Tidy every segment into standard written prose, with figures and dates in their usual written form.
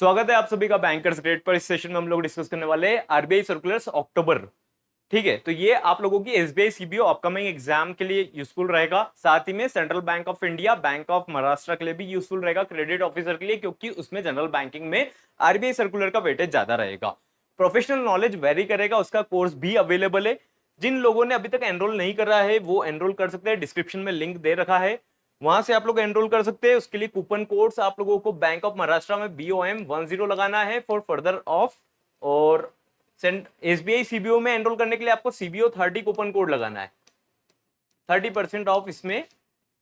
स्वागत है आप सभी का बैंकर्स ग्रेड पर। इस सेशन में हम लोग डिस्कस करने वाले हैं आरबीआई सर्कुलर्स अक्टूबर। ठीक है, तो ये आप लोगों की एसबीआई सीबीओ अपकमिंग एग्जाम के लिए यूजफुल रहेगा। साथ ही में central bank of India, bank of Maharashtra के लिए भी यूजफुल रहेगा, क्रेडिट ऑफिसर के लिए, क्योंकि उसमें जनरल बैंकिंग में आरबीआई सर्कुलर का वेटेज ज्यादा रहेगा। प्रोफेशनल नॉलेज वेरी करेगा, उसका कोर्स भी अवेलेबल है। जिन लोगों ने अभी तक एनरोल नहीं करा है वो एनरोल कर सकते हैं, डिस्क्रिप्शन में लिंक दे रखा है, वहां से आप लोग एनरोल कर सकते हैं। उसके लिए कूपन कोड्स आप लोगों को बैंक ऑफ महाराष्ट्र में BOM10 लगाना है फॉर फर्दर ऑफ, और एसबीआई सीबीओ में एनरोल करने के लिए आपको CBO30 कूपन कोड लगाना है। 30% ऑफ इसमें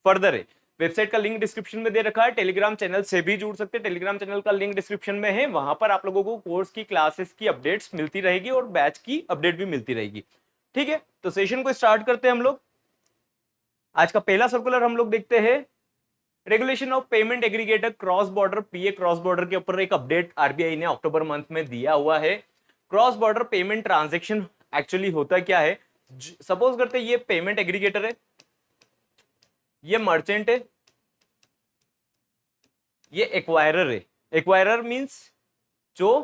फर्दर है। वेबसाइट का लिंक डिस्क्रिप्शन में दे रखा है। टेलीग्राम चैनल से भी जुड़ सकते हैं, टेलीग्राम चैनल का लिंक डिस्क्रिप्शन में है। वहां पर आप लोगों को कोर्स की क्लासेस की अपडेट्स मिलती रहेगी और बैच की अपडेट भी मिलती रहेगी। ठीक है, तो सेशन को स्टार्ट करते हैं हम लोग। आज का पहला सर्कुलर हम लोग देखते हैं, regulation of payment aggregator cross border, PA cross border के ऊपर एक अपडेट आरबीआई ने अक्टूबर मंथ में दिया हुआ है। Cross border payment transaction actually होता क्या है? सपोज करते हैं ये पेमेंट एग्रीगेटर है, ये मर्चेंट है, ये एक्वायरर है। एक्वायरर मींस जो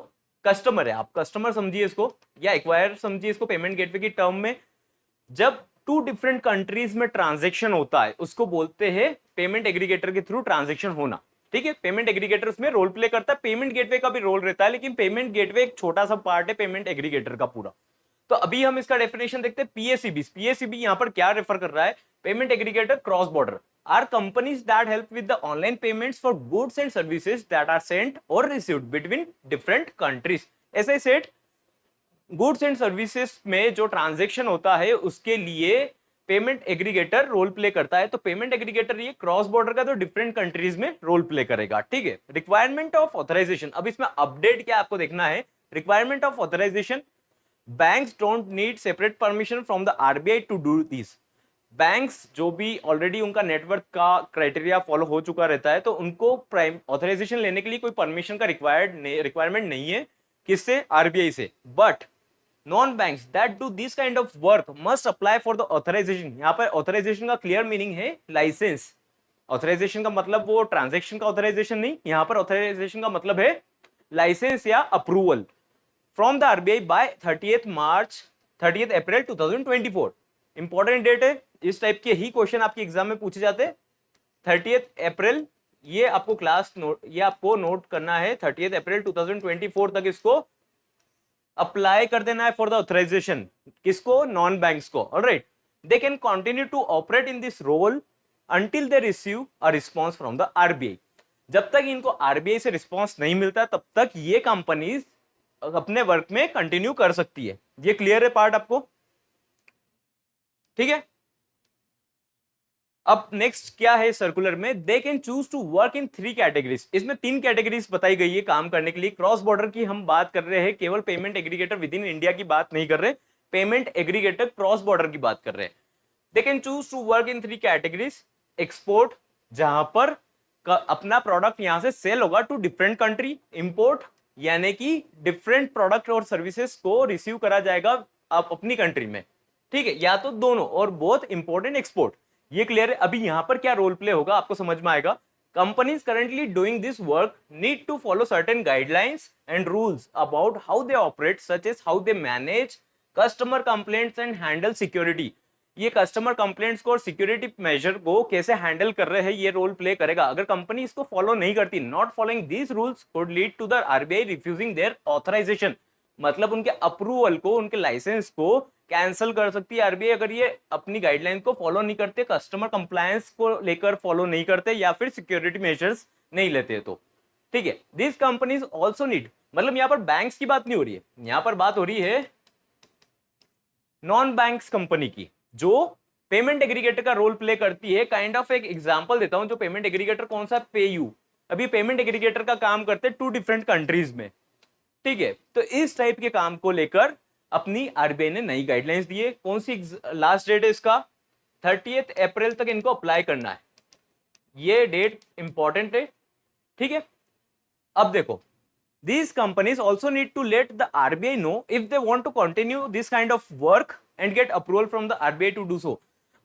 कस्टमर है, आप कस्टमर समझिए इसको, या एक्वायर समझिए इसको पेमेंट गेटवे की टर्म में। जब टू डिफरेंट कंट्रीज में ट्रांजैक्शन होता है उसको बोलते हैं पेमेंट एग्रीगेटर के थ्रू ट्रांजैक्शन होना। ठीक है, पेमेंट एग्रीगेटर उसमें रोल प्ले करता है, पेमेंट गेटवे का भी रोल रहता है, लेकिन पेमेंट गेटवे एक छोटा सा पार्ट है पेमेंट एग्रीगेटर का पूरा। तो अभी हम इसका डेफिनेशन देखते हैं। पीएसीबी यहां पर क्या रेफर कर रहा है? Payment aggregator cross border are companies that help with the online payments for goods and services that are sent or received between different countries. ऐसे सेट गुड्स एंड सर्विसेज में जो ट्रांजैक्शन होता है उसके लिए पेमेंट एग्रीगेटर रोल प्ले करता है। तो पेमेंट एग्रीगेटर ये क्रॉस बॉर्डर का तो डिफरेंट कंट्रीज में रोल प्ले करेगा। ठीक है, रिक्वायरमेंट ऑफ ऑथराइजेशन, अब इसमें अपडेट क्या आपको देखना है। Requirement of authorisation, banks don't need separate permission from the RBI to do this. Banks जो भी ऑलरेडी उनका नेटवर्क का क्राइटेरिया फॉलो हो चुका रहता है, तो उनको प्राइम ऑथराइजेशन लेने के लिए कोई परमिशन का रिक्वायरमेंट नहीं है। किससे? आरबीआई से। But non banks that do this kind of work must apply for the authorisation. यहाँ पर ऑथराइजेशन का क्लियर मीनिंग है लाइसेंस। ऑथराइजेशन का मतलब वो ट्रांजैक्शन का ऑथराइजेशन नहीं, यहाँ पर ऑथराइजेशन का मतलब है लाइसेंस या approval from the RBI by 30th April 2024। Important date है, इस टाइप के ही क्वेश्चन आपके एग्जाम में पूछे जाते हैं। 30th अप्रैल, ये आपको क्लास नोट, ये आपको नोट करना है। 30th अप्रैल 2024 तक इसको अप्लाई कर देना है फॉर द ऑथराइजेशन। किसको? नॉन बैंक्स को। Alright, they can continue to operate in this role until they receive a response from the RBI. जब तक इनको आरबीआई से रिस्पॉन्स नहीं मिलता तब तक ये कंपनीज अपने वर्क में कंटिन्यू कर सकती है। ये क्लियर है पार्ट आपको? ठीक है, अब नेक्स्ट क्या है सर्कुलर में? They can choose to work in 3 categories. इसमें 3 कैटेगरीज बताई गई है काम करने के लिए। क्रॉस बॉर्डर की हम बात कर रहे हैं, केवल payment aggregator with in India की बात नहीं कर रहे, पेमेंट एग्रीगेटर क्रॉस बॉर्डर की बात कर रहे हैं। They can choose to work in 3 categories. Export, जहां पर अपना प्रोडक्ट यहां से सेल होगा टू डिफरेंट कंट्री। इंपोर्ट, यानी कि डिफरेंट प्रोडक्ट और सर्विसेज को रिसीव करा जाएगा आप अपनी कंट्री में। ठीक है, या तो दोनों, और बोथ इंपोर्ट एंड एक्सपोर्ट। ये क्लियर है? अभी यहां पर क्या रोल प्ले होगा आपको समझ में आएगा। Companies currently doing this work need to follow certain guidelines and rules about how they operate, such as how they manage customer complaints and handle security. ये कस्टमर कंप्लेंट्स को और सिक्योरिटी मेजर को कैसे हैंडल कर रहे हैं ये role play करेगा। अगर कंपनी इसको फॉलो नहीं करती, not following these rules could lead to the RBI refusing their authorisation. मतलब उनके अप्रूवल को, उनके लाइसेंस को कैंसिल कर सकती है आरबीआई अगर ये अपनी गाइडलाइन को फॉलो नहीं करते, कस्टमर कंप्लायंस को लेकर फॉलो नहीं करते, या फिर सिक्योरिटी मेजर्स नहीं लेते तो। ठीक है, दिस कंपनीज ऑल्सो नीड, मतलब यहां पर बैंक्स की बात नहीं हो रही है, यहां पर बात हो रही है नॉन बैंक्स कंपनी की जो पेमेंट एग्रीगेटर का रोल प्ले करती है। काइंड ऑफ एक एग्जांपल देता हूं, जो पेमेंट एग्रीगेटर कौन सा? पेयू। अभी पेमेंट एग्रीगेटर का काम करते हैं 2 डिफरेंट कंट्रीज में। ठीक है, तो इस टाइप के काम को लेकर अपनी आरबीआई ने नई गाइडलाइंस दी है। कौन सी लास्ट डेट है इसका? 30th अप्रैल तक इनको अप्लाई करना है। ये डेट इंपॉर्टेंट है। ठीक है, अब देखो, these companies also need to let the RBI know if they want to continue this kind of work and get approval from the RBI to do so।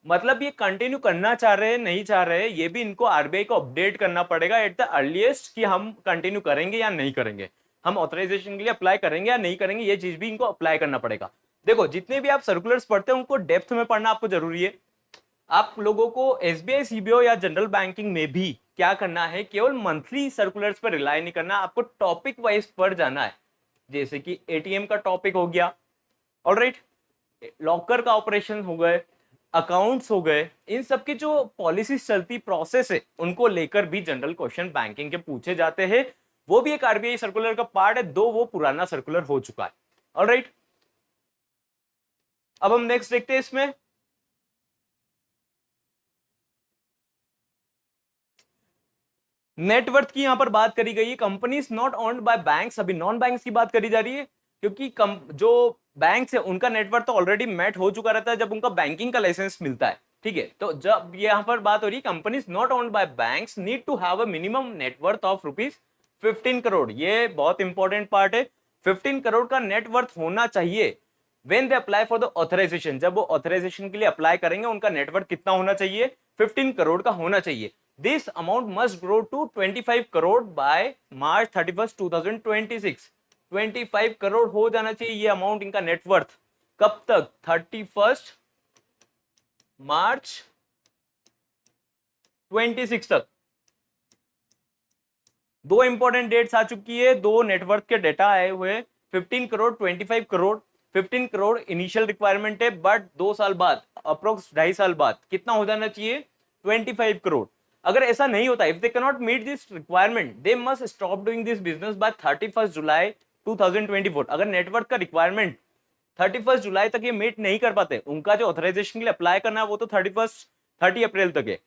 मतलब ये कंटिन्यू करना चाह रहे हैं नहीं चाह रहे हैं, ये भी इनको आरबीआई को अपडेट करना पड़ेगा एट द अर्लीस्ट कि हम कंटिन्यू करेंगे या नहीं करेंगे, हम ऑथराइजेशन के लिए अप्लाई करेंगे या नहीं करेंगे, ये चीज भी इनको अप्लाई करना पड़ेगा। देखो जितने भी आप सर्कुलर्स पढ़ते हैं उनको डेप्थ में पढ़ना आपको जरूरी है। आप लोगों को एसबीआई सीबीओ या जनरल बैंकिंग में भी क्या करना है, केवल मंथली सर्कुलर्स पर रिलाई नहीं करना, आपको टॉपिक वाइज पढ़ जाना है। जैसे कि एटीएम का टॉपिक हो गया, ऑलराइट, लॉकर का ऑपरेशन हो गए, अकाउंट्स हो गए, इन सब की जो पॉलिसीज चलती प्रोसेस है उनको लेकर भी जनरल क्वेश्चन बैंकिंग के पूछे जाते हैं। वो भी एक आरबीआई सर्कुलर का पार्ट है, दो वो पुराना सर्कुलर हो चुका है। ऑलराइट, अब हम नेक्स्ट देखते हैं इसमें। नेटवर्थ की यहां पर बात करी गई है, companies not owned by banks, अभी नॉन बैंक्स की बात करी जा रही है, क्योंकि जो बैंक्स है उनका नेटवर्थ तो ऑलरेडी मैट हो चुका रहता है जब उनका बैंकिंग का लाइसेंस मिलता है, ठीक है। तो जब यहां पर बात हो रही है companies not owned by banks need to have a minimum net worth of ₹15 crore, ये बहुत इंपॉर्टेंट पार्ट है। 15 करोड़ का नेटवर्थ होना चाहिए when they apply for the authorisation, जब वो ऑथराइजेशन के लिए अप्लाई करेंगे उनका नेटवर्थ कितना होना चाहिए, 15 करोड़ का होना चाहिए। This amount must grow to 25 crore by March 31st 2026। 25 crore हो जाना चाहिए ये अमाउंट इनका नेटवर्थ। कब तक, 31 मार्च 26 तक। दो इंपॉर्टेंट डेट्स आ चुकी है, दो नेटवर्थ के डेटा आए हुए, 15 करोड़ 25 करोड़। 15 करोड़ इनिशियल रिक्वायरमेंट है, बट 2 साल बाद, अप्रोक्स 2.5 साल बाद कितना हो जाना चाहिए, 25 करोड़। अगर ऐसा नहीं होता, if they can not meet this requirement they must stop doing this business by 31 July 2024। अगर नेटवर्क का रिक्वायरमेंट 31 जुलाई तक ये मीट नहीं कर पाते, उनका जो ऑथराइजेशन के लिए अप्लाई करना है वो तो 30 अप्रैल तक है,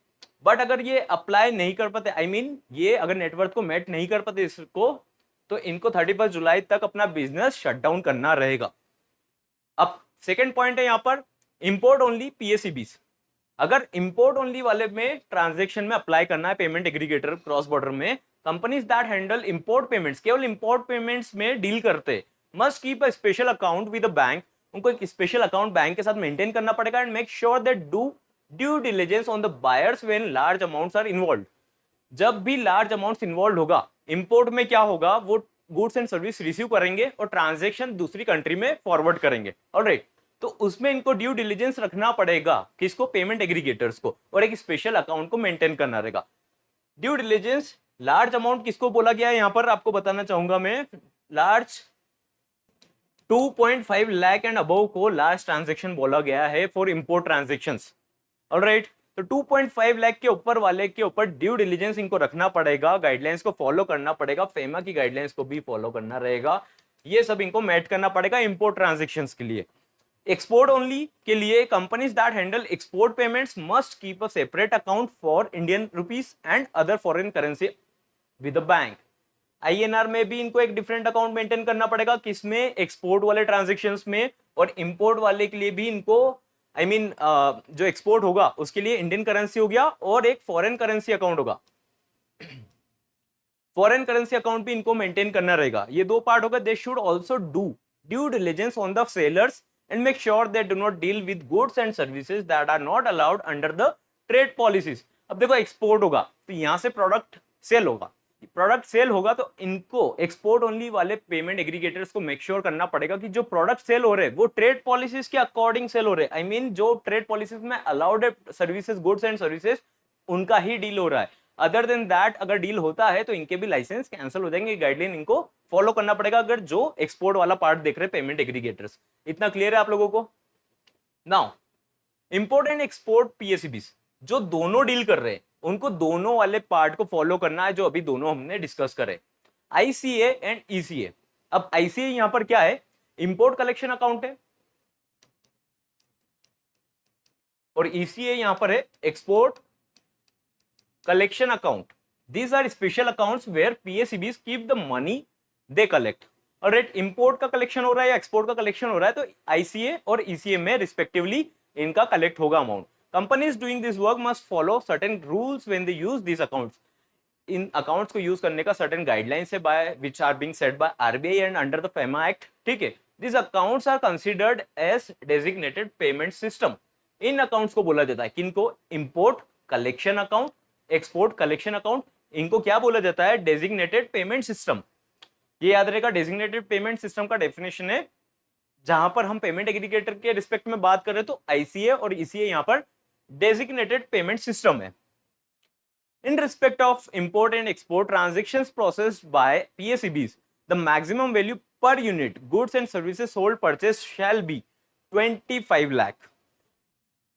बट अगर ये अप्लाई नहीं कर पाते, आई मीन ये अगर नेटवर्क को मेट नहीं कर पाते इसको, तो इनको 31 जुलाई तक अपना बिजनेस शट डाउन करना रहेगा। अब सेकेंड पॉइंट है यहां पर, इंपोर्ट ओनली पीएसईबीस। अगर इंपोर्ट ओनली वाले में ट्रांजैक्शन में अप्लाई करना है पेमेंट एग्रीगेटर क्रॉस बॉर्डर में, companies that handle import payments, केवल इंपोर्ट पेमेंट्स में डील करते, must keep a special account with the bank, उनको एक स्पेशल अकाउंट बैंक के साथ मेंटेन करना पड़ेगा, and make sure that do due diligence on the buyers when large amounts are involve. जब भी लार्ज अमाउंट्स इन्वॉल्व होगा, इंपोर्ट में क्या होगा, वो गुड्स एंड सर्विस रिसीव करेंगे और ट्रांजैक्शन दूसरी कंट्री में फॉरवर्ड करेंगे, ऑलराइट। तो उसमें इनको ड्यू डिलिजेंस रखना पड़ेगा, किसको, पेमेंट एग्रीगेटर्स को, और एक स्पेशल अकाउंट को मेंटेन करना रहेगा। ड्यू डिलिजेंस, लार्ज अमाउंट किसको बोला गया है यहां पर आपको बताना चाहूंगा मैं, लार्ज 2.5 लाख एंड अबव को लार्ज ट्रांजैक्शन बोला गया है फॉर इंपोर्ट ट्रांजैक्शंस, ऑलराइट। तो 2.5 लाख के ऊपर वाले के ऊपर ड्यू डिलिजेंस इनको रखना पड़ेगा, गाइडलाइंस को फॉलो करना पड़ेगा, फेमा की गाइडलाइंस को भी फॉलो करना रहेगा, ये सब इनको मैट करना पड़ेगा इंपोर्ट ट्रांजैक्शंस के लिए। एक्सपोर्ट ओनली के लिए, companies that handle export payments must keep a separate account for Indian rupees and other foreign currency with the bank. INR में भी इनको एक डिफरेंट अकाउंट मेंटेन करना पड़ेगा, किसमें, एक्सपोर्ट वाले ट्रांजैक्शंस में, और इंपोर्ट वाले के लिए भी इनको, आई मीन जो एक्सपोर्ट होगा उसके लिए इंडियन करेंसी हो गया और एक फॉरेन करेंसी अकाउंट होगा, फॉरेन करेंसी अकाउंट भी इनको मेंटेन करना रहेगा। ये दो पार्ट होगा। They should also do due diligence on the sellers and make sure they do not deal with goods and services that are not allowed under the trade policies। अब देखो export होगा तो यहां से प्रोडक्ट सेल होगा, product cell होगा तो इनको एक्सपोर्ट ओनली वाले पेमेंट एग्रीगेटर्स को मेक श्योर करना पड़ेगा कि जो प्रोडक्ट सेल हो रहे हैं वो ट्रेड पॉलिसीज के अकॉर्डिंग सेल हो रहे हैं, आई मीन जो ट्रेड पॉलिसीज में अलाउड है सर्विसेज, गुड्स एंड सर्विसेज, उनका ही डील हो रहा है। अदर देन दैट अगर डील होता है तो इनके भी लाइसेंस कैंसिल हो जाएंगे, गाइडलाइन इनको फॉलो करना पड़ेगा अगर जो एक्सपोर्ट वाला पार्ट देख रहे हैं पेमेंट एग्रीगेटर्स। इतना क्लियर है आप लोगों को? नाउ इंपोर्ट एंड एक्सपोर्ट पीएसईबीस जो दोनों डील कर रहे हैं उनको दोनों वाले पार्ट को फॉलो करना है जो अभी दोनों हमने डिस्कस करे, आईसीए एंड ईसीए। अब आईसीए यहां पर क्या है, इंपोर्ट कलेक्शन अकाउंट है, और ईसीए यहां पर है export collection account. These are special accounts where PSEBs keep the money they collect। और रेट इंपोर्ट का कलेक्शन हो रहा है या एक्सपोर्ट का कलेक्शन हो रहा है तो आईसीए और ईसीए में रिस्पेक्टिवली इनका कलेक्ट होगा amount. Companies doing this work must follow certain rules when they use this accounts. इन अकाउंट्स को यूज करने का सर्टेन गाइडलाइंस है by which are being set by RBI and under the FEMA act, ठीक है। This accounts are considered as designated payment system. इन accounts को बोला जाता है किनको? Import collection account, export collection account. इनको क्या बोला जाता है? Designated payment system. ये याद रहेगा, डेजिग्नेटेड पेमेंट सिस्टम का डेफिनेशन है जहां पर हम पेमेंट एग्रीगेटर के रिस्पेक्ट में बात कर रहे हैं तो आईसीए और ईसीए यहां पर डेजिग्नेटेड पेमेंट सिस्टम है। In respect of import and export transactions processed by PSEBs, the maximum value per unit goods and services sold purchased shall be 25 lakh.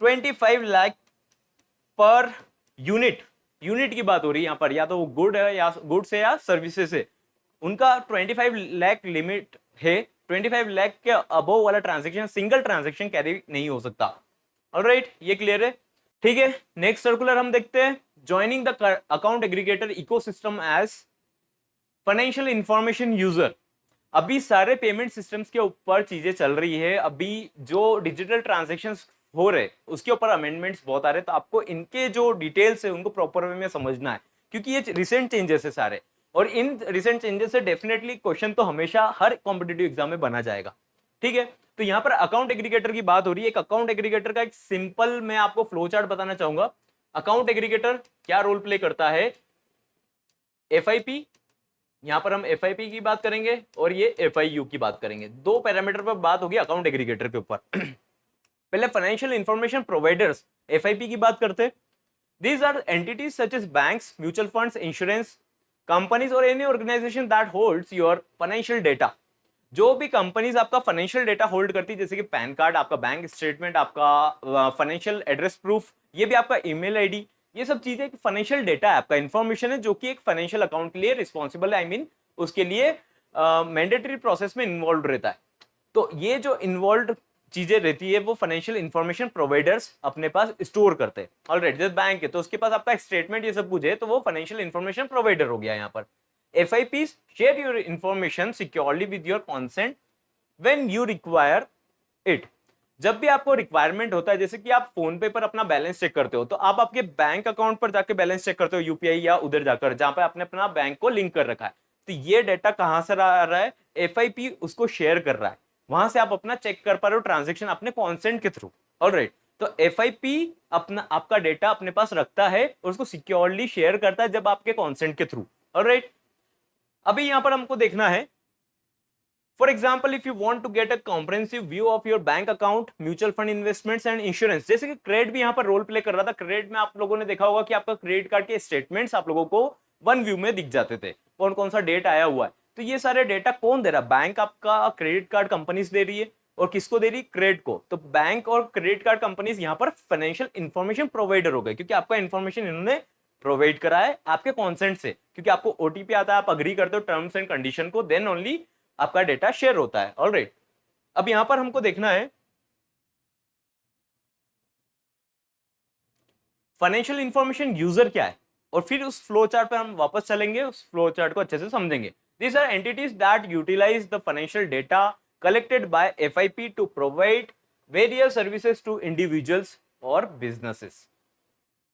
25 lakh per unit, unit की बात हो रही है यहाँ पर, या तो वो गुड है या गुड्स है या सर्विसेज है, उनका 25 लाख लिमिट है। 25 लाख के अबव वाला ट्रांजैक्शन, सिंगल ट्रांजैक्शन कैरी नहीं हो सकता। ऑलराइट, ये क्लियर है? ठीक है, नेक्स्ट सर्कुलर हम देखते हैं। Joining the account aggregator ecosystem as financial information user. अभी सारे पेमेंट सिस्टम्स के ऊपर चीजें चल रही है, अभी जो डिजिटल ट्रांजैक्शंस हो रहे उसके ऊपर अमेंडमेंट्स बहुत आ रहे, तो आपको इनके जो डिटेल्स है उनको प्रॉपर वे में समझना है, क्योंकि ये रिसेंट चेंजेस है सारे, और इन रिसेंट चेंजेस से डेफिनेटली क्वेश्चन तो हमेशा हर कॉम्पिटिटिव एग्जाम में बना जाएगा। ठीक है, तो यहाँ पर अकाउंट एग्रीगेटर की बात हो रही है। एक अकाउंट एग्रीगेटर का एक सिंपल मैं आपको फ्लो चार्ट बताना चाहूंगा। अकाउंट एग्रीगेटर क्या रोल प्ले करता है? एफआईपी, यहां पर हम एफआईपी की बात करेंगे और ये एफआईयू की बात करेंगे। दो पैरामीटर पर बात होगी अकाउंट एग्रीगेटर के ऊपर। पहले फाइनेंशियल इंफॉर्मेशन प्रोवाइडर्स, एफआईपी की बात करते हैं। These are entities such as banks, mutual funds, insurance companies और any organisation that holds your financial data. जो भी कंपनीज आपका फाइनेंशियल डेटा होल्ड करती है, जैसे कि पैन कार्ड, आपका बैंक स्टेटमेंट, आपका फाइनेंशियल एड्रेस प्रूफ, ये भी आपका ईमेल आईडी, ये सब चीजें एक फाइनेंशियल डेटा है, आपका इंफॉर्मेशन है, जो कि एक फाइनेंशियल अकाउंट के लिए रिस्पॉन्सिबल है, आई मीन उसके लिए मैंडेटरी प्रोसेस में इन्वॉल्व रहता है। तो ये जो इन्वॉल्व चीजें रहती है वो फाइनेंशियल इंफॉर्मेशन प्रोवाइडर्स अपने पास स्टोर करते हैं। ऑलराइट, जैसे बैंक है तो उसके पास आपका स्टेटमेंट, ये सब कुछ है, तो वो फाइनेंशियल इंफॉर्मेशन प्रोवाइडर हो गया यहाँ पर। FIPs share your information securely with your consent when you require it। जब भी आपको रिक्वायरमेंट होता है, जैसे कि आप फोन पे पर अपना बैलेंस चेक करते हो, तो आप आपके बैंक अकाउंट पर जाके बैलेंस चेक करते हो, यूपीआई या उधर जाकर जहां पे आपने अपना बैंक को लिंक कर रखा है। तो ये डेटा कहां से आ रहा है? FIP उसको शेयर कर रहा है, वहां से आप अपना चेक कर पा रहे हो ट्रांजेक्शन अपने कॉन्सेंट के थ्रू। ऑलराइट, तो FIP अपना आपका डेटा अपने पास रखता है और उसको सिक्योरली शेयर करता है जब आपके कॉन्सेंट के थ्रू। ऑलराइट, अभी यहां पर हमको देखना है, for example if you want to get a comprehensive view of your bank account, mutual fund, investments and insurance. जैसे कि क्रेडिट भी यहां पर रोल प्ले कर रहा था। क्रेडिट में आप लोगों ने देखा होगा कि आपका क्रेडिट कार्ड के स्टेटमेंट्स आप लोगों को वन व्यू में दिख जाते थे, कौन कौन सा डेट आया हुआ है। तो ये सारे डेटा कौन दे रहा है? बैंक आपका क्रेडिट कार्ड कंपनीज दे रही है, और किसको दे रही? क्रेडिट को। तो बैंक और क्रेडिट कार्ड कंपनीज यहाँ पर फाइनेंशियल इंफॉर्मेशन प्रोवाइडर हो गए, क्योंकि आपका इंफॉर्मेशन इन्होंने प्रोवाइड करा है आपके कॉन्सेंट से, क्योंकि आपको ओटीपी आता है, आप अग्री करते हो टर्म्स एंड कंडीशन को, देन ओनली आपका डेटा शेयर होता है। ऑलराइट, अब यहां पर हमको देखना है फाइनेंशियल इंफॉर्मेशन यूजर क्या है, और फिर उस फ्लो चार्ट पर हम वापस चलेंगे, उस फ्लो चार्ट को अच्छे से समझेंगे। These are entities that utilize the financial data collected by FIP to provide various services to individuals और businesses।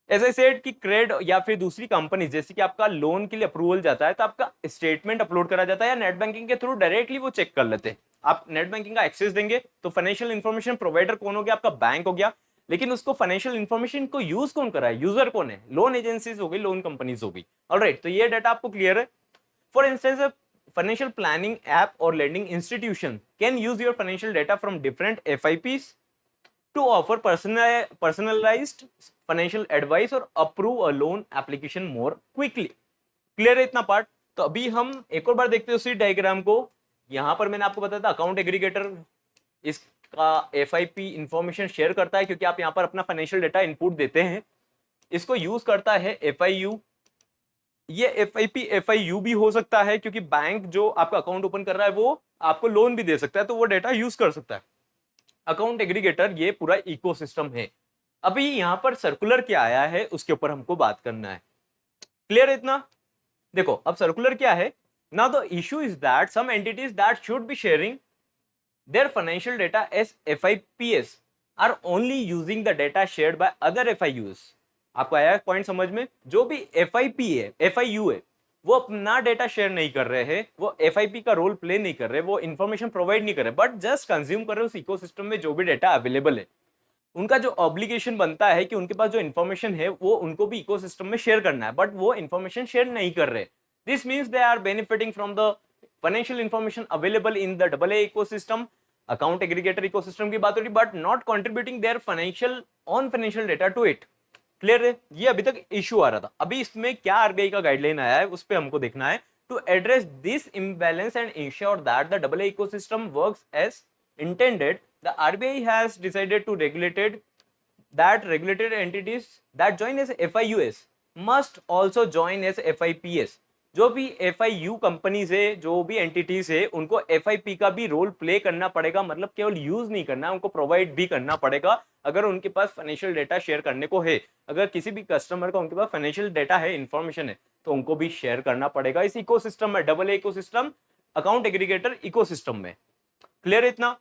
एज आई सेड कि क्रेड या फिर दूसरी कंपनी, जैसे कि आपका लोन के लिए अप्रूवल जाता है तो आपका स्टेटमेंट अपलोड करा जाता है, या नेट बैंकिंग के थ्रू डायरेक्टली वो चेक कर लेते हैं। आप नेट बैंकिंग का एक्सेस देंगे तो फाइनेंशियल इंफॉर्मेशन प्रोवाइडर कौन हो गया? आपका बैंक हो गया। लेकिन उसको फाइनेंशियल इंफॉर्मेशन को यूज कौन कर रहा है? यूजर कौन है? लोन एजेंसीज हो गई, लोन कंपनीज हो गई। ऑलराइट, तो ये डाटा आपको क्लियर है। For instance, financial planning app or lending institution can use your financial data from different FIPs to offer personalized financial advice or approve a loan application more quickly। Clear है इतना part? तो अभी हम एक और बार देखते हैं उसी डायग्राम को। यहां पर मैंने आपको बताया था अकाउंट एग्रीगेटर इसका FIP इंफॉर्मेशन शेयर करता है, क्योंकि आप यहां पर अपना फाइनेंशियल डेटा इनपुट देते हैं। इसको यूज करता है FIU। ये FIP FIU भी हो सकता है, क्योंकि बैंक जो आपका अकाउंट ओपन कर रहा है वो आपको लोन भी दे सकता है, तो वो डेटा यूज कर सकता है। अकाउंट एग्रीगेटर ये पूरा इकोसिस्टम है। अभी यहां पर सर्कुलर क्या आया है उसके ऊपर हमको बात करना है। क्लियर है इतना? देखो अब सर्कुलर क्या है। Now the issue is that some entities that should be sharing their financial data as FIPs are only using the data shared by other FIUs। आपको आया पॉइंट समझ में? जो भी FIP है, FIU है, वो अपना डेटा शेयर नहीं कर रहे हैं, वो FIP का रोल प्ले नहीं कर रहे, वो इंफॉर्मेशन प्रोवाइड नहीं कर रहे, बट जस्ट कंज्यूम कर रहे हैं उस इकोसिस्टम में जो भी डेटा अवेलेबल है। उनका जो ऑब्लिगेशन बनता है कि उनके पास जो इन्फॉर्मेशन है वो उनको भी इकोसिस्टम में शेयर करना है, बट वो इन्फॉर्मेशन शेयर नहीं कर रहे. This means they are benefiting from the financial information available in the double A ecosystem, account aggregator ecosystem की बात हो रही, but not contributing their financial on financial data to it. Clear है? ये अभी तक इश्यू आ रहा था. अभी इसमें क्या आरबीआई का गाइडलाइन आया है उस पर हमको देखना है. To address this imbalance and ensure that the double A ecosystem works as intended, the RBI has decided to regulated that regulated entities that join as FIUS must also join as FIPS. जो भी FIU companies है, जो भी entities है, उनको FIP का भी role play करना पड़ेगा. मतलब केवल यूज नहीं करना, उनको प्रोवाइड भी करना पड़ेगा अगर उनके पास फाइनेंशियल डेटा शेयर करने को है. अगर किसी भी कस्टमर का उनके पास फाइनेंशियल डेटा है, इंफॉर्मेशन है, तो उनको भी शेयर करना पड़ेगा इस इकोसिस्टम में, double A ecosystem, account aggregator ecosystem में. क्लियर है इतना?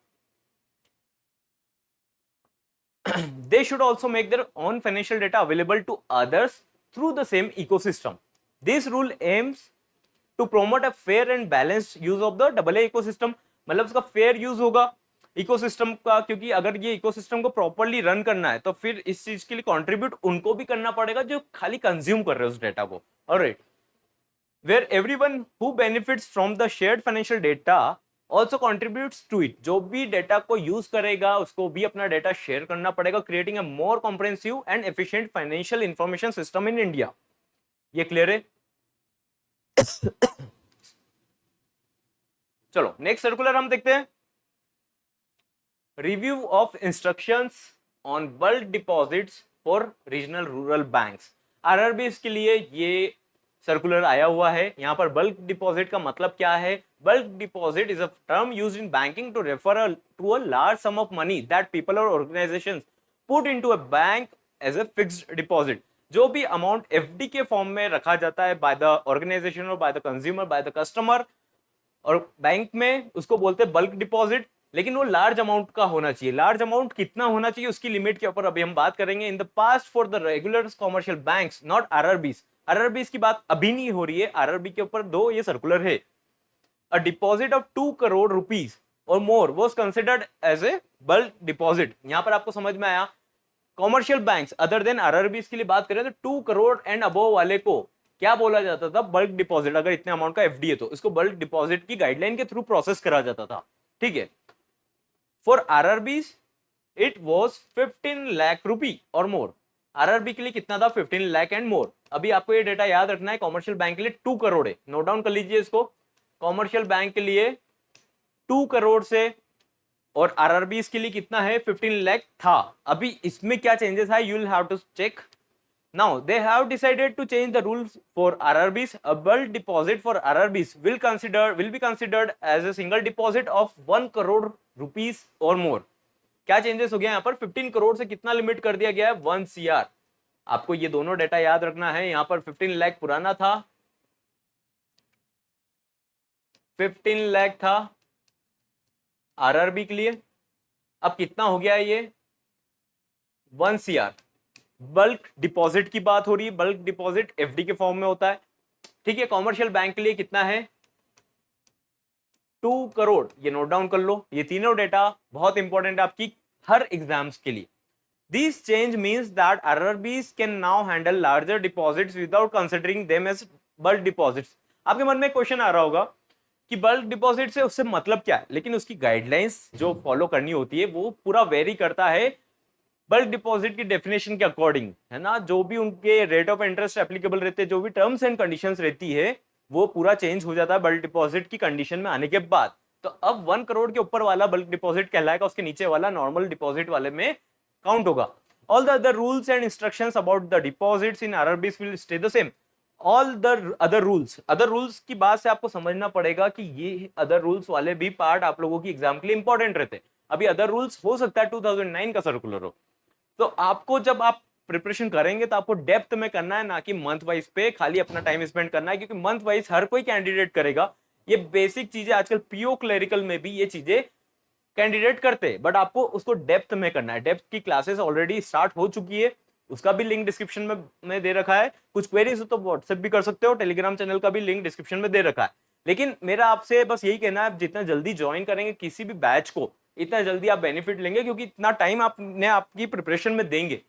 They should also make their own financial data available to others through the same ecosystem. This rule aims to promote a fair and balanced use of the AA ecosystem. मतलब उसका fair use होगा ecosystem का, क्योंकि अगर ये ecosystem को properly run करना है तो फिर इस चीज के लिए कंट्रीब्यूट उनको भी करना पड़ेगा जो खाली कंज्यूम कर रहे हैं उस डेटा को. Alright, where everyone who benefits from the shared financial data also contributes to it. जो भी डेटा को यूज करेगा उसको भी अपना डेटा शेयर करना पड़ेगा, creating a more comprehensive and efficient financial information system in India. ये क्लियर है? चलो नेक्स्ट सर्कुलर हम देखते हैं. Review of instructions on bulk deposits for regional rural banks. RRB के लिए ये सर्कुलर आया हुआ है. यहां पर बल्क डिपॉजिट का मतलब क्या है? Bulk deposit is a term used in banking to refer to a large sum of money that people और organisations put into a bank as a fixed deposit. जो भी अमाउंट एफडी के form में रखा जाता है बाय द ऑर्गेनाइजेशन और by the consumer, by the customer, और बैंक में उसको बोलते हैं बल्क डिपॉजिट. लेकिन वो लार्ज अमाउंट का होना चाहिए. लार्ज अमाउंट कितना होना चाहिए उसकी लिमिट के ऊपर अभी हम बात करेंगे. In the past for the regular commercial banks, not RRBs. RRBs की बात अभी नहीं हो रही है. आरआरबी के ऊपर दो ये सर्कुलर है. A deposit of 2 crore rupees और more was considered as a bulk deposit. यहां पर आपको समझ में आया? Commercial banks other than RRBs के लिए बात करें तो 2 करोड़ एंड अबव वाले को क्या बोला जाता था? Bulk deposit. अगर इतने अमाउंट का एफडी है तो इसको बल्क डिपॉजिट की गाइडलाइन के थ्रू प्रोसेस करा जाता था. ठीक है. For RRBs it was 15 lakh rupee और मोर. आरआरबी के लिए कितना था? 15 लाख एंड मोर. अभी आपको ये डेटा याद रखना है. कॉमर्शियल बैंक के लिए 2 करोड़ है. नोट डाउन कर लीजिए इसको. कॉमर्शियल बैंक के लिए 2 करोड़ से, और आरआरबीज के लिए कितना है? 15 लाख था. अभी इसमें क्या चेंजेस है? You will have to check. Now they have decided to change the rules for RRBs. A bulk deposit for RRBs will be considered as a single deposit of 1 crore rupees or more. क्या changes हो गया यहाँ पर? 15 करोड़ से कितना limit कर दिया गया है? 1 CR. आपको ये दोनों डेटा याद रखना है. यहाँ पर 15 लाख पुराना था, 15 लाख था आरआरबी के लिए. अब कितना हो गया है ये? 1 CR. बल्क डिपॉजिट की बात हो रही है. बल्क डिपॉजिट एफडी के फॉर्म में होता है. ठीक है. कॉमर्शियल बैंक के लिए कितना है? 2 करोड़. ये नोट डाउन कर लो. ये तीनों डेटा बहुत इंपॉर्टेंट है आपकी हर एग्जाम्स के लिए. This change means that RRBs can now handle larger deposits without considering them as bulk deposits. आपके मन में क्वेश्चन आ रहा होगा कि बल्क डिपॉजिट से उससे मतलब क्या है, लेकिन उसकी गाइडलाइंस जो फॉलो करनी होती है वो पूरा वेरी करता है बल्क डिपॉजिट की डेफिनेशन के अकॉर्डिंग, है ना. जो भी उनके रेट ऑफ इंटरेस्ट एप्लीकेबल रहते हैं, जो भी टर्म्स एंड कंडीशंस रहती है, वो पूरा चेंज हो जाता है बल्क डिपॉजिट की कंडीशन में आने के बाद. तो अब 1 करोड़ के ऊपर वाला बल्क डिपॉजिट कहलाएगा, उसके नीचे वाला नॉर्मल डिपॉजिट वाले में काउंट होगा. All the other rules and instructions about the deposits in RRBs will stay the same. All the other rules की बात से आपको समझना पड़ेगा कि ये अदर रूल्स वाले भी पार्ट आप लोगों की एग्जाम के लिए इंपॉर्टेंट रहते हैं. अभी अदर रूल्स हो सकता है 2009 का सर्कुलर हो. तो आपको जब आप प्रिपरेशन करेंगे तो आपको डेप्थ में करना है, ना कि मंथ वाइज पे खाली अपना टाइम स्पेंड करना है, क्योंकि मंथ वाइज हर कोई कैंडिडेट करेगा. ये बेसिक चीजें आजकल पीओ क्लरिकल में भी ये चीजें कैंडिडेट करते हैं, बट आपको उसको डेप्थ में करना है. डेप्थ की क्लासेस ऑलरेडी स्टार्ट हो चुकी है, उसका भी लिंक डिस्क्रिप्शन में दे रखा है. कुछ क्वेरीज हो तो व्हाट्सएप भी कर सकते हो. टेलीग्राम चैनल का भी लिंक डिस्क्रिप्शन में दे रखा है. लेकिन मेरा आपसे बस यही कहना है, जितना जल्दी ज्वाइन करेंगे किसी भी बैच को, इतना जल्दी आप बेनिफिट लेंगे, क्योंकि इतना टाइम आपने आपकी प्रिपरेशन में देंगे,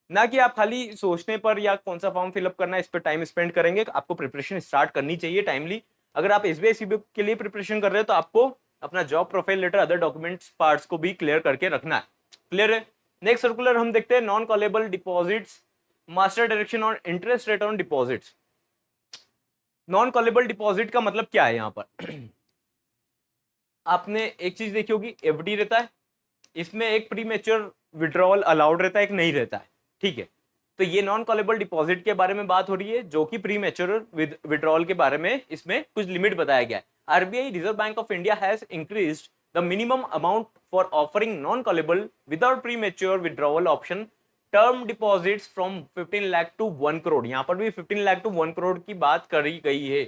ना कि आप खाली सोचने पर या कौन सा फॉर्म फिलअप करना है इस पर टाइम स्पेंड करेंगे। आपको प्रिपरेशन स्टार्ट करनी चाहिए टाइमली। अगर आप एसबीआई सीबीआई के लिए प्रिपरेशन कर रहे हैं तो आपको अपना job profile letter, other documents parts को भी क्लियर करके रखना है। क्लियर है? नेक्स्ट सर्कुलर हम देखते हैं, non callable deposits, master direction on interest rate on deposits. Non callable deposit का मतलब क्या है? यहां पर आपने एक चीज देखी होगी, एफडी रहता है, इसमें एक प्री मैच्योर विड्रॉल अलाउड रहता है, एक नहीं रहता है। ठीक है, तो ये नॉन कॉलेबल डिपॉजिट के बारे में बात हो रही है, जो कि प्री मैच्योर विड्रॉल के बारे में इसमें कुछ लिमिट बताया गया है। RBI Reserve Bank of India has increased the minimum amount for offering non callable without premature withdrawal option term deposits from 15 lakh to 1 crore. यहां पर भी 15 लाख टू 1 करोड़ की बात करी गई है।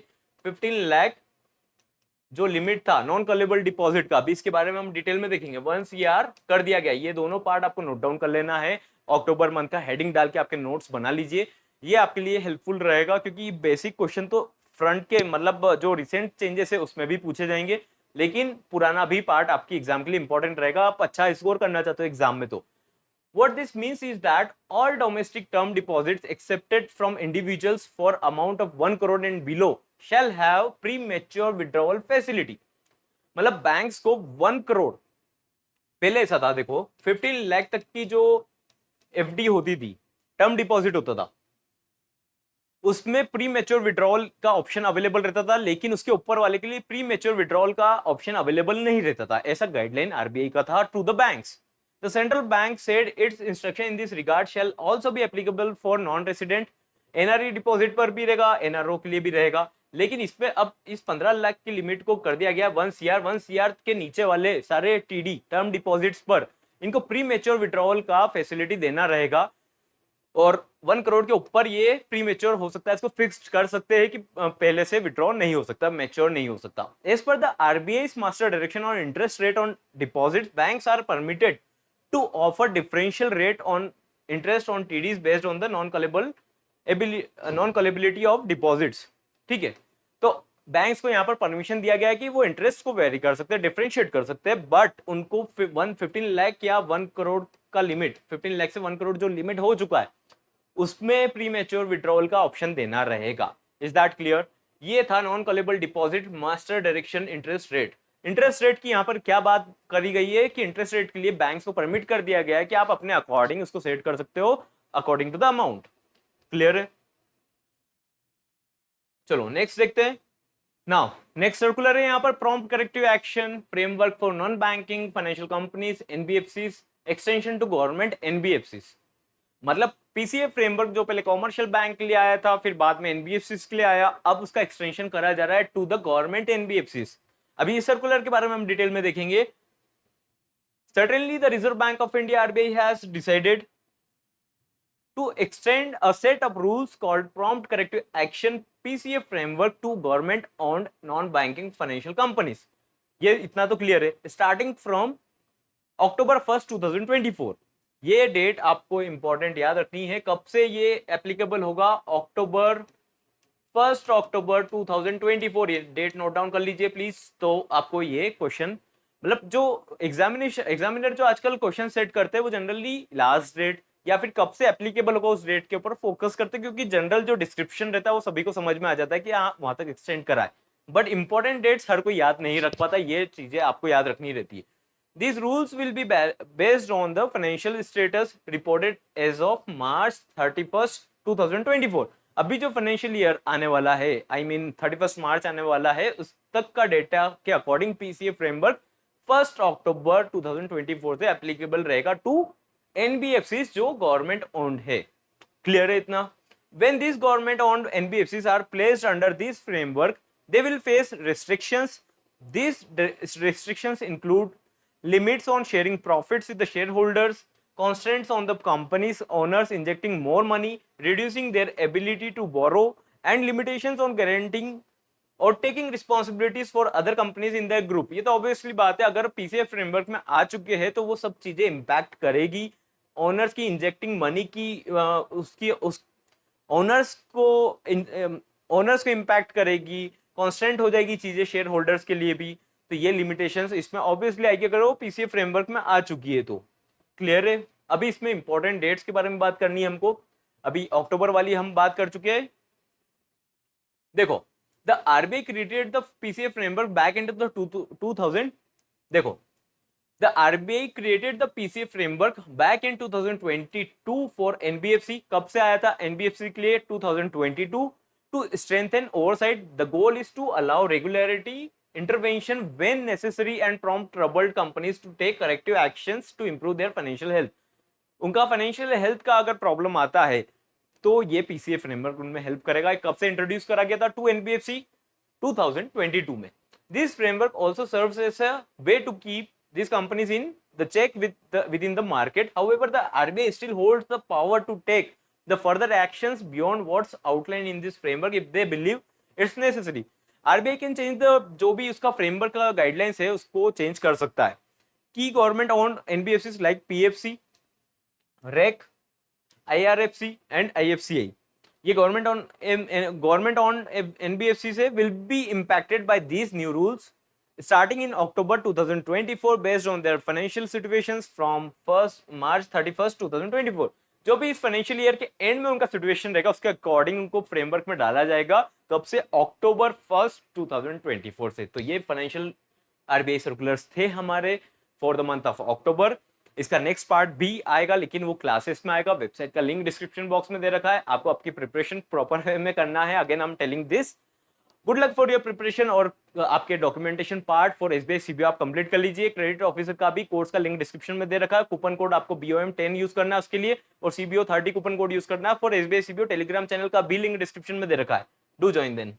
15 लाख जो लिमिट था नॉन कॉलेबल डिपॉजिट का, अभी इसके बारे में हम डिटेल में देखेंगे। 1 CR कर दिया गया। ये दोनों पार्ट आपको नोट डाउन कर लेना है, अक्टूबर मंथ का हेडिंग डाल के आपके नोट्स बना लीजिए, ये आपके लिए हेल्पफुल रहेगा, क्योंकि बेसिक क्वेश्चन तो फ्रंट के मतलब जो रिसेंट चेंजेस है उसमें भी पूछे जाएंगे, लेकिन पुराना भी पार्ट आपकी एग्जाम के लिए इंपॉर्टेंट रहेगा। आप अच्छा स्कोर करना चाहते हो एग्जाम में तो। What this means is that all domestic term deposits accepted from individuals for amount of 1 crore and below shall have premature withdrawal facility। मतलब बैंक्स को 1 करोड़, पहले ऐसा था देखो, 15 लाख तक की जो एफडी होती थी, टर्म डिपॉजिट होता था, उसमें प्री मैच्योर विड्रॉल का ऑप्शन अवेलेबल रहता था, लेकिन उसके ऊपर वाले के लिए प्री मैच्योर विड्रॉल का ऑप्शन अवेलेबल नहीं रहता था। ऐसा गाइडलाइन आरबीआई का था to the banks. The central bank said its instruction in this regard shall also be applicable for non-resident। NRE deposit पर भी रहेगा, एनआरओ के लिए भी रहेगा, लेकिन इसमें अब इस 15 लाख की लिमिट को कर दिया गया 1 CR। 1 CR के नीचे वाले सारे टीडी टर्म डिपॉजिट्स पर इनको प्री मैच्योर विड्रॉल का फैसिलिटी देना रहेगा, और 1 करोड़ के ऊपर ये प्री मैच्योर हो सकता है। इसको फिक्स कर सकते हैं कि पहले से विड्रॉ नहीं हो सकता, मैच्योर नहीं हो सकता। As per the RBI master direction on interest rate on deposit, banks are permitted to offer differential rate on interest on TDs based on the non-callability of deposits। ठीक है, तो बैंक्स को यहां पर परमिशन दिया गया है कि वो इंटरेस्ट को वेरी कर सकते हैं, डिफरेंशिएट कर सकते हैं, बट उनको 15 लाख या 1 करोड़ का लिमिट, 15 लाख से 1 करोड़ जो लिमिट हो चुका है, उसमें प्री मैच्योर विड्रॉल का ऑप्शन देना रहेगा। Is that clear? ये था non callable deposit master direction interest rate. Interest rate की यहां पर क्या बात करी गई है कि इंटरेस्ट रेट के लिए बैंक्स को परमिट कर दिया गया है कि आप अपने अकॉर्डिंग उसको सेट कर सकते हो, according to the amount. Clear है? चलो नेक्स्ट देखते हैं। नाउ नेक्स्ट सर्कुलर है यहां पर, prompt corrective action framework for non banking financial companies NBFCs, extension to government NBFCs. मतलब पीसीए फ्रेमवर्क जो पहले कॉमर्शियल बैंक के लिए आया था, फिर बाद में एनबीएफसीज के लिए आया, अब उसका एक्सटेंशन करा जा रहा है टू द गवर्नमेंट एनबीएफसीज। अभी इस सर्कुलर के बारे में हम डिटेल में देखेंगे। Certainly the Reserve Bank of India RBI has decided to extend a set of rules called prompt corrective action PCA framework to government owned non banking financial companies। ये इतना तो क्लियर है। स्टार्टिंग फ्रॉम अक्टूबर 1 2024, ये date आपको important याद रखनी है। कब से ये एप्लीकेबल होगा? अक्टूबर 1 अक्टूबर 2024, ये डेट नोट डाउन कर लीजिए प्लीज। तो आपको ये क्वेश्चन, मतलब जो एग्जामिनर जो आजकल क्वेश्चन सेट करते हैं वो जनरली लास्ट डेट या फिर कब से एप्लीकेबल होगा उस डेट के ऊपर फोकस करते हैं, क्योंकि जनरल जो डिस्क्रिप्शन रहता है वो सभी को समझ में आ जाता है कि हाँ वहां तक एक्सटेंड करा है, बट इंपॉर्टेंट डेट्स हर कोई याद नहीं रख पाता। ये चीजें आपको याद रखनी रहती है। These rules will be based on the financial status reported as of March 31st 2024। अभी जो फाइनेंशियल ईयर आने वाला है, आई मीन 31 मार्च आने वाला है, उस तक का डेटा के अकॉर्डिंग पीसीए फ्रेमवर्क 1 अक्टूबर 2024 से एप्लीकेबल रहेगा टू एनबीएफसी जो गवर्नमेंट ओन्ड है। क्लियर है इतना? When these government owned NBFCs are placed under this framework, they will face restrictions. These restrictions include limits on sharing profits with the shareholders, constraints on the company's owners injecting more money, reducing their ability to borrow, and limitations on guaranteeing और taking responsibilities for other companies in the group. ये तो obviously बात है, अगर PCA framework में आ चुके हैं तो वो सब चीजें इंपैक्ट करेगी। ओनर्स की इंजेक्टिंग मनी की उसकी उस ओनर्स को इम्पैक्ट करेगी, कॉन्स्टेंट हो जाएगी चीजें शेयर होल्डर्स के लिए भी। तो ये लिमिटेशंस इसमें ऑब्वियसली आएगी अगर वो पीसीए फ्रेमवर्क में आ चुकी है तो। क्लियर है? अभी इसमें इंपॉर्टेंट डेट्स के बारे में बात करनी है हमको। अभी अक्टूबर वाली हम बात कर चुके हैं। देखो, the RBI created the PCA framework back in the 2000। देखो, the RBI created the PCA framework back in 2022 for NBFC। कब से आया था NBFC के लिए? 2022 to strengthen oversight। The goal is to allow regularity intervention when necessary and prompt troubled companies to take corrective actions to improve their financial health। उनका financial health का अगर problem आता है तो ये पीसीए फ्रेमवर्क उनमें हेल्प करेगा। कब से इंट्रोड्यूस करा गया था? टू एनबीएफसी 2022 में। This framework also serves as a way to keep these companies in the check within the market। However, the RBI still holds the power to take the further actions beyond what's outlined in this framework if they believe it's necessary। RBI can change the जो भी उसका framework का guidelines है उसको change कर सकता है। Key government owned NBFCs like PFC, REC, IRFC and IFCI, ये गवर्नमेंट ऑन NBFC से will be impacted by these new rules starting in October 2024 based on their financial situations from 1st March 31st 2024। जो भी इस financial year के and में उनका situation रहेगा उसके अकॉर्डिंग उनको फ्रेमवर्क में डाला जाएगा। कब से? अक्टूबर 1st 2024 से। तो ये फाइनेंशियल आरबीआई सर्कुलर्स थे हमारे for the month of October. इसका नेक्स्ट पार्ट भी आएगा लेकिन वो क्लासेस में आएगा। वेबसाइट का लिंक डिस्क्रिप्शन बॉक्स में दे रखा है। आपको आपकी प्रिपरेशन प्रॉपर वे में करना है। Again I am telling this, good luck for your preparation. और आपके documentation part for SBI CBO आप कंप्लीट कर लीजिए। क्रेडिट ऑफिसर का भी कोर्स का लिंक डिस्क्रिप्शन में दे रखा है। कूपन कोड आपको BOM 10 यूज करना है उसके लिए, और CBO 30 कूपन कोड यूज करना है। For SBI CBO telegram channel का भी लिंक डिस्क्रिप्शन में दे रखा है। Do join then.